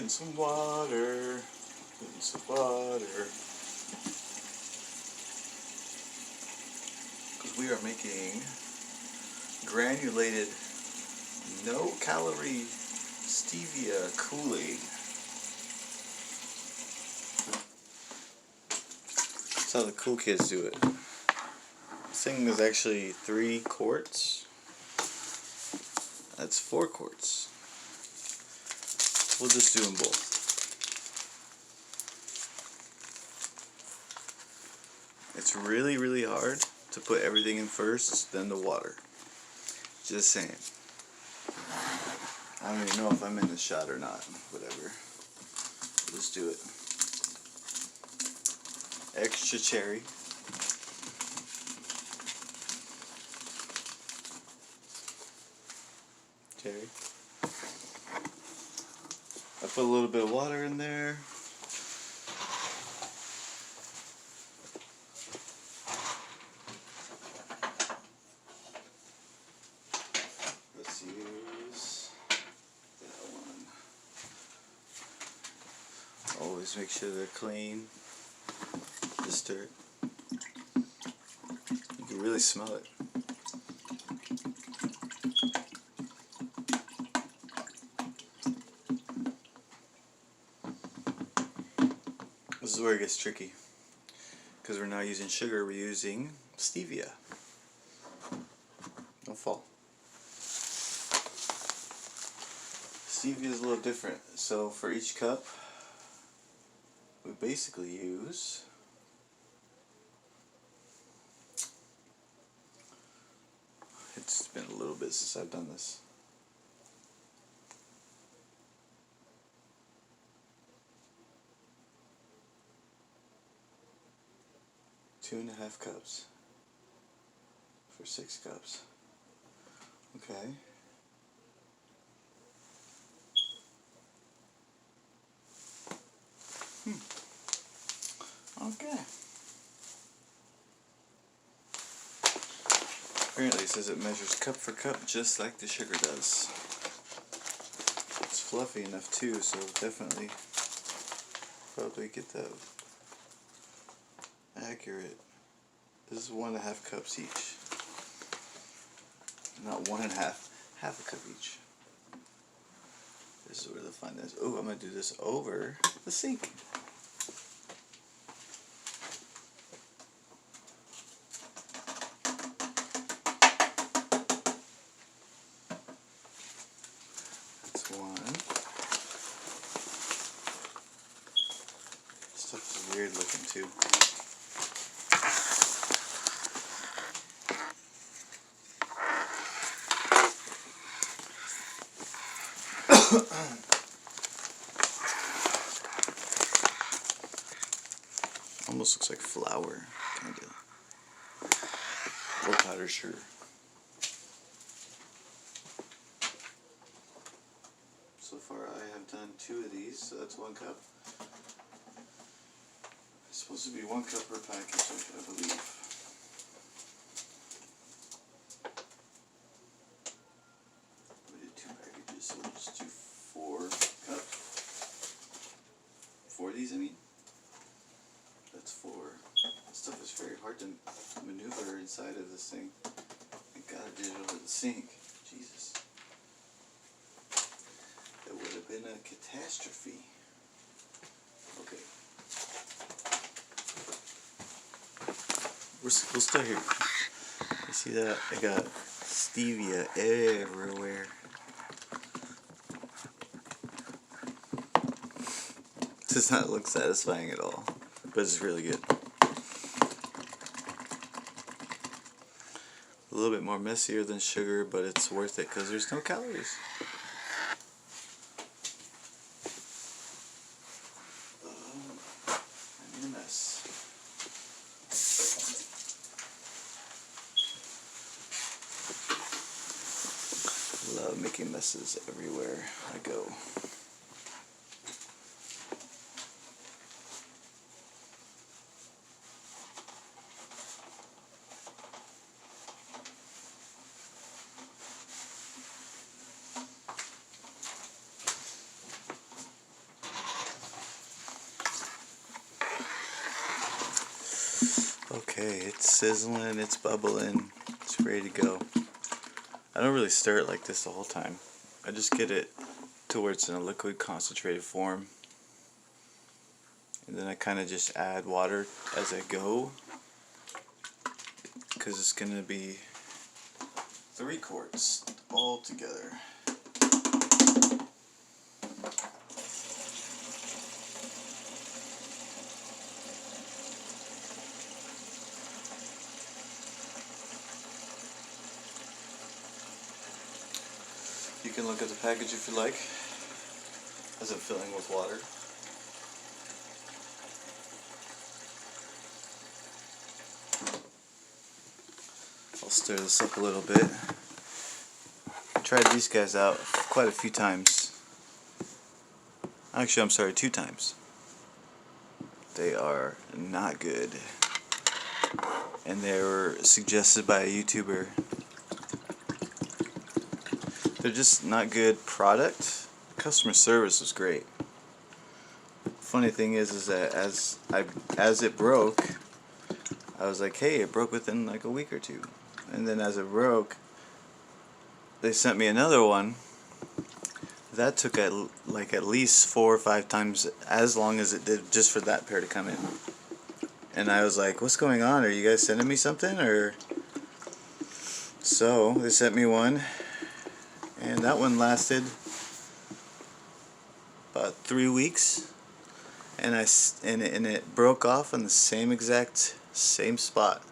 Getting some water. Getting some water. Because we are making granulated, no-calorie Stevia KooLAiD. That's how the cool kids do it. This thing is actually 3 quarts. That's 4 quarts. We'll just do them both. It's really, really hard to put everything in first, then the water. Just saying. I don't even know if I'm in the shot or not. Whatever. Let's do it. Extra cherry. Cherry. I put a little bit of water in there. Let's use that one. Always make sure they're clean. Just stir it. You can really smell it. This is where it gets tricky, because we're not using sugar, we're using stevia. Don't fall. Stevia is a little different. So for each cup, we basically use it's been a little bit since I've done this. Two and a half cups for 6 cups. Okay. Okay. Apparently it says it measures cup for cup just like the sugar does. It's fluffy enough too, so definitely probably get that accurate. This is 1.5 cups each. Not 1.5, half a cup each. This is where the fun is. Oh, I'm going to do this over the sink. That's one. Stuff is weird looking too. Almost looks like flour, kind of. Or powdered sugar. So far I have done 2 of these, so that's 1 cup. It's supposed to be 1 cup per package, I believe. We did 2 packages, so we'll just do 4 cups. 4 of these, I mean. That's 4. This stuff is very hard to maneuver inside of this thing. I gotta do it over the sink. Jesus. It would have been a catastrophe. Okay. We'll start here. You see that? I got stevia everywhere. Does not look satisfying at all, but it's really good. A little bit more messier than sugar, but it's worth it because there's no calories. I'm in a mess. Love making messes everywhere I go. Okay, it's sizzling, it's bubbling, it's ready to go. I don't really stir it like this the whole time. I just get it to where it's in a liquid concentrated form. And then I kind of just add water as I go, because it's going to be 3 quarts all together. You can look at the package if you like, as I'm filling with water. I'll stir this up a little bit. I tried these guys out quite a few times. Actually, I'm sorry, 2 times. They are not good. And they were suggested by a YouTuber. They're just not good product. Customer service was great. Funny thing is that as it broke, I was like, hey, it broke within like a week or 2. And then as it broke, they sent me another one. That took at least 4 or 5 times as long as it did just for that pair to come in. And I was like, what's going on? Are you guys sending me something? Or so they sent me one, and that one lasted about 3 weeks, and it broke off on the same spot,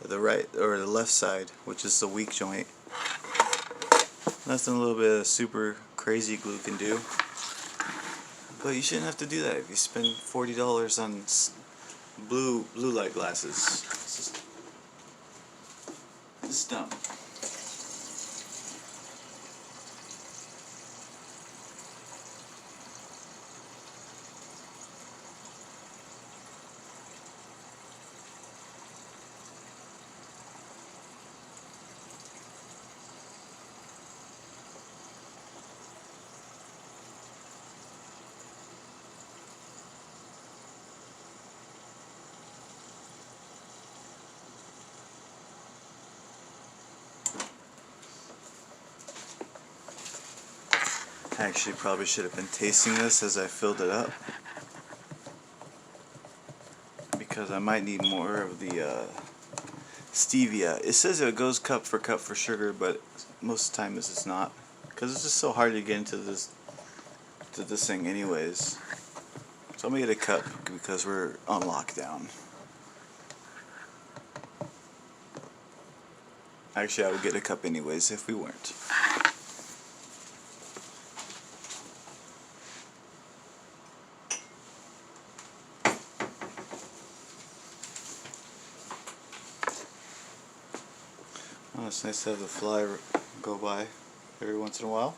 the right or the left side, which is the weak joint. Nothing a little bit of super crazy glue can do. But you shouldn't have to do that if you spend $40 on blue light glasses. It's dumb. I actually probably should have been tasting this as I filled it up, because I might need more of the Stevia. It says it goes cup for sugar, but most of the time it's not, because it's just so hard to get into this thing anyways. So I'm gonna get a cup because we're on lockdown. Actually, I would get a cup anyways if we weren't. Oh, it's nice to have the fly go by every once in a while.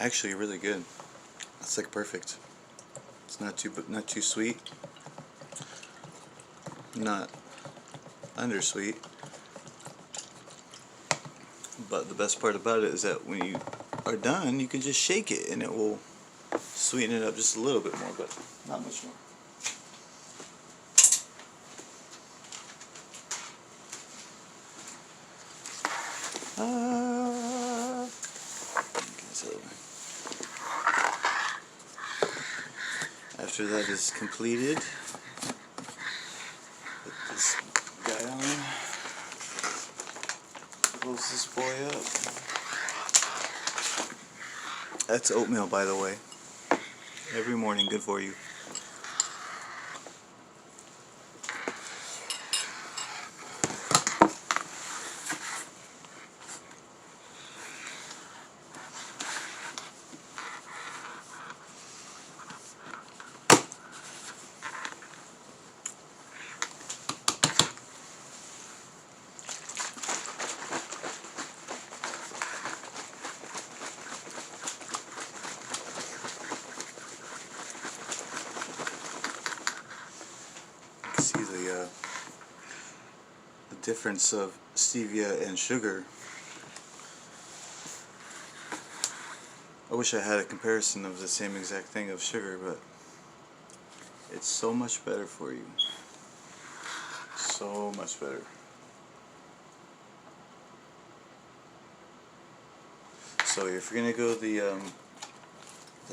Actually, really good. That's like perfect. It's not too sweet, not undersweet. But the best part about it is that when you are done, you can just shake it and it will sweeten it up just a little bit more, but not much more. After that is completed, put this guy on, close this boy up. That's oatmeal, by the way. Every morning, good for you. See the difference of stevia and sugar. I wish I had a comparison of the same exact thing of sugar, but it's so much better for you. So much better. So if you're gonna go the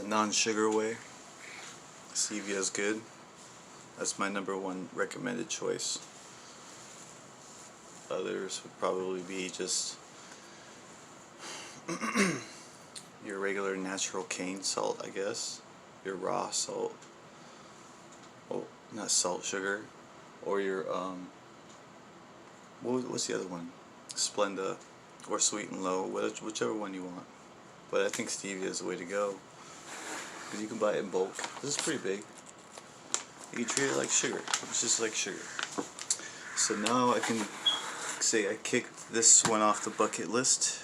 non-sugar way, Stevia is good. That's my #1 recommended choice. Others would probably be just your regular natural cane salt, I guess. Your raw salt. Oh, not salt, sugar. Or your, what's the other one? Splenda. Or Sweet and Low. Whichever one you want. But I think Stevia is the way to go. Because you can buy it in bulk. This is pretty big. You can treat it like sugar. It's just like sugar. So now I can say I kicked this one off the bucket list.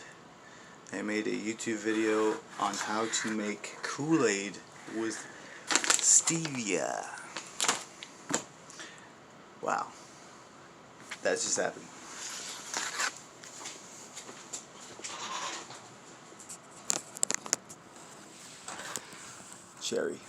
I made a YouTube video on how to make KooLAiD with Stevia. Wow. That just happened. Cherry.